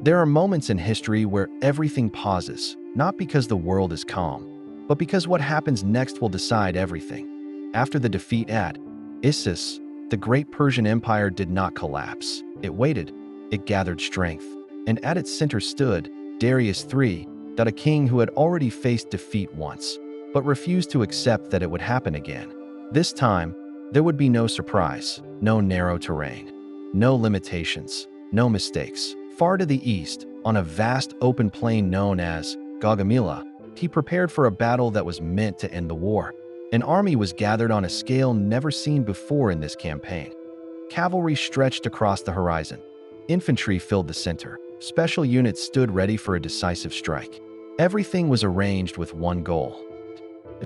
There are moments in history where everything pauses, not because the world is calm, but because what happens next will decide everything. After the defeat at Issus, the great Persian Empire did not collapse. It waited, it gathered strength, and at its center stood Darius III, a king who had already faced defeat once, but refused to accept that it would happen again. This time, there would be no surprise, no narrow terrain, no limitations, no mistakes. Far to the east, on a vast open plain known as Gaugamela, he prepared for a battle that was meant to end the war. An army was gathered on a scale never seen before in this campaign. Cavalry stretched across the horizon. Infantry filled the center. Special units stood ready for a decisive strike. Everything was arranged with one goal: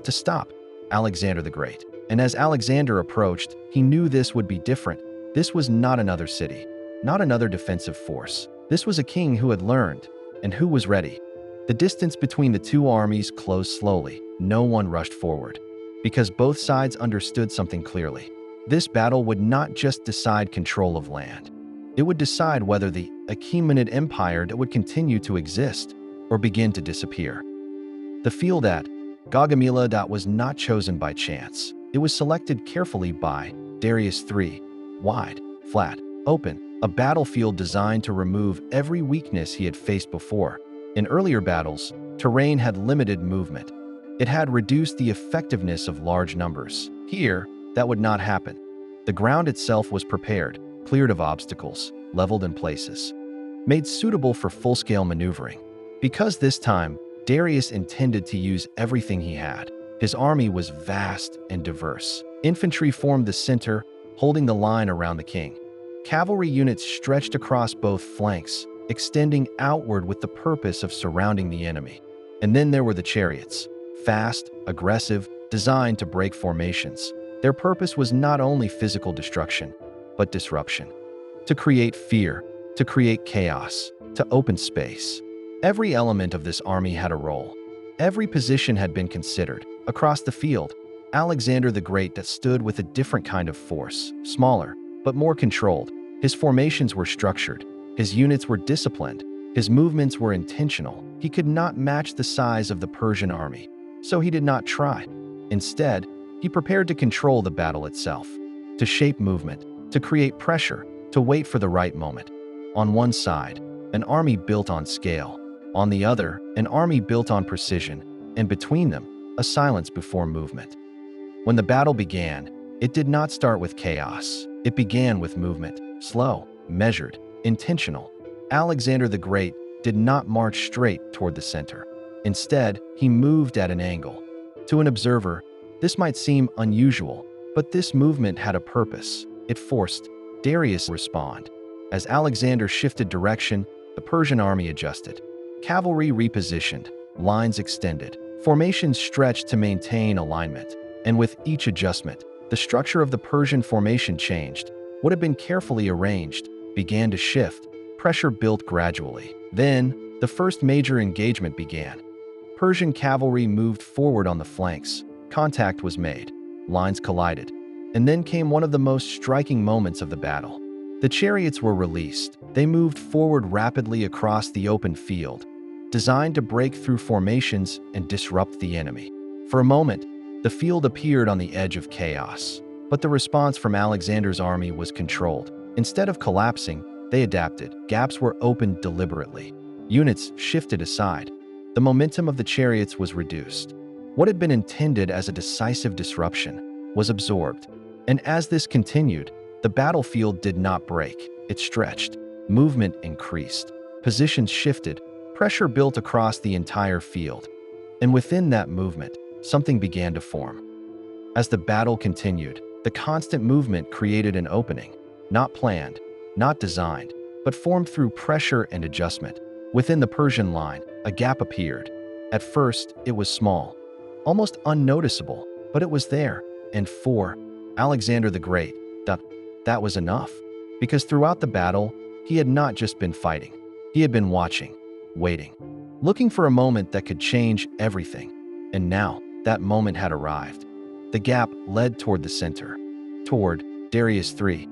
to stop Alexander the Great. And as Alexander approached, he knew this would be different. This was not another city, not another defensive force. This was a king who had learned, and who was ready. The distance between the two armies closed slowly. No one rushed forward, because both sides understood something clearly. This battle would not just decide control of land. It would decide whether the Achaemenid Empire would continue to exist or begin to disappear. The field at Gaugamela was not chosen by chance. It was selected carefully by Darius III. Wide, flat, open, a battlefield designed to remove every weakness he had faced before. In earlier battles, terrain had limited movement. It had reduced the effectiveness of large numbers. Here, that would not happen. The ground itself was prepared, cleared of obstacles, leveled in places, made suitable for full-scale maneuvering. Because this time, Darius intended to use everything he had. His army was vast and diverse. Infantry formed the center, holding the line around the king. Cavalry units stretched across both flanks, extending outward with the purpose of surrounding the enemy. And then there were the chariots, fast, aggressive, designed to break formations. Their purpose was not only physical destruction, but disruption. To create fear, to create chaos, to open space. Every element of this army had a role. Every position had been considered. Across the field, Alexander the Great stood with a different kind of force, smaller, but more controlled. His formations were structured. His units were disciplined. His movements were intentional. He could not match the size of the Persian army, so he did not try. Instead, he prepared to control the battle itself, to shape movement, to create pressure, to wait for the right moment. On one side, an army built on scale. On the other, an army built on precision, and between them, a silence before movement. When the battle began, it did not start with chaos. It began with movement, slow, measured, intentional. Alexander the Great did not march straight toward the center. Instead, he moved at an angle. To an observer, this might seem unusual, but this movement had a purpose. It forced Darius to respond. As Alexander shifted direction, the Persian army adjusted. Cavalry repositioned, lines extended, formations stretched to maintain alignment. And with each adjustment, the structure of the Persian formation changed. What had been carefully arranged began to shift. Pressure built gradually. Then, the first major engagement began. Persian cavalry moved forward on the flanks. Contact was made. Lines collided. And then came one of the most striking moments of the battle. The chariots were released. They moved forward rapidly across the open field, designed to break through formations and disrupt the enemy. For a moment, the field appeared on the edge of chaos, but the response from Alexander's army was controlled. Instead of collapsing, they adapted. Gaps were opened deliberately. Units shifted aside. The momentum of the chariots was reduced. What had been intended as a decisive disruption was absorbed. And as this continued, the battlefield did not break. It stretched. Movement increased. Positions shifted. Pressure built across the entire field. And within that movement, something began to form. As the battle continued, the constant movement created an opening, not planned, not designed, but formed through pressure and adjustment. Within the Persian line, a gap appeared. At first, it was small, almost unnoticeable, but it was there. And for Alexander the Great, that was enough. Because throughout the battle, he had not just been fighting. He had been watching, waiting, looking for a moment that could change everything. And now, that moment had arrived. The gap led toward the center, toward Darius III.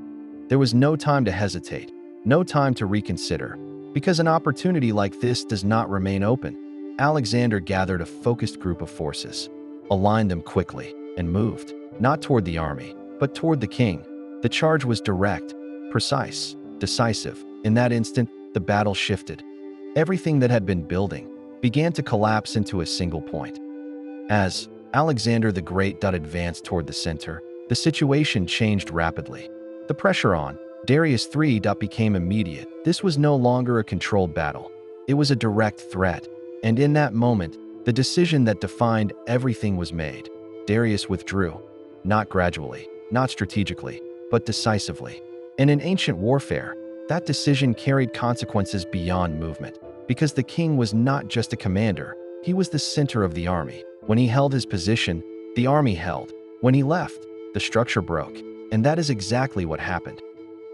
There was no time to hesitate, no time to reconsider. Because an opportunity like this does not remain open, Alexander gathered a focused group of forces, aligned them quickly, and moved, not toward the army, but toward the king. The charge was direct, precise, decisive. In that instant, the battle shifted. Everything that had been building began to collapse into a single point. As Alexander the Great advanced toward the center, the situation changed rapidly. The pressure on Darius III became immediate. This was no longer a controlled battle. It was a direct threat. And in that moment, the decision that defined everything was made. Darius withdrew, not gradually, not strategically, but decisively. And in ancient warfare, that decision carried consequences beyond movement, because the king was not just a commander, he was the center of the army. When he held his position, the army held. When he left, the structure broke. And that is exactly what happened.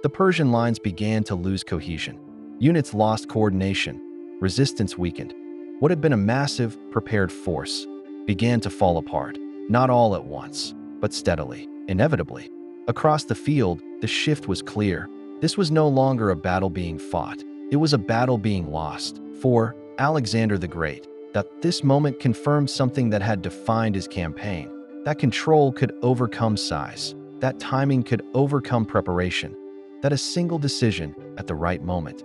The Persian lines began to lose cohesion. Units lost coordination. Resistance weakened. What had been a massive, prepared force began to fall apart, not all at once, but steadily, inevitably. Across the field, the shift was clear. This was no longer a battle being fought. It was a battle being lost. For Alexander the Great, this moment confirmed something that had defined his campaign. That control could overcome size. That timing could overcome preparation. That a single decision at the right moment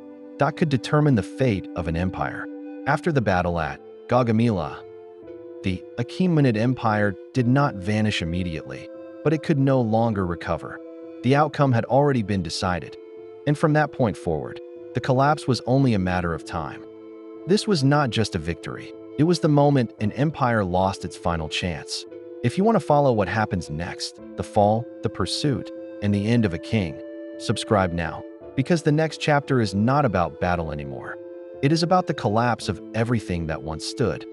could determine the fate of an empire. After the battle at Gaugamela, the Achaemenid Empire did not vanish immediately, but it could no longer recover. The outcome had already been decided, and from that point forward, the collapse was only a matter of time. This was not just a victory. It was the moment an empire lost its final chance. If you want to follow what happens next, the fall, the pursuit, and the end of a king, subscribe now, because the next chapter is not about battle anymore. It is about the collapse of everything that once stood.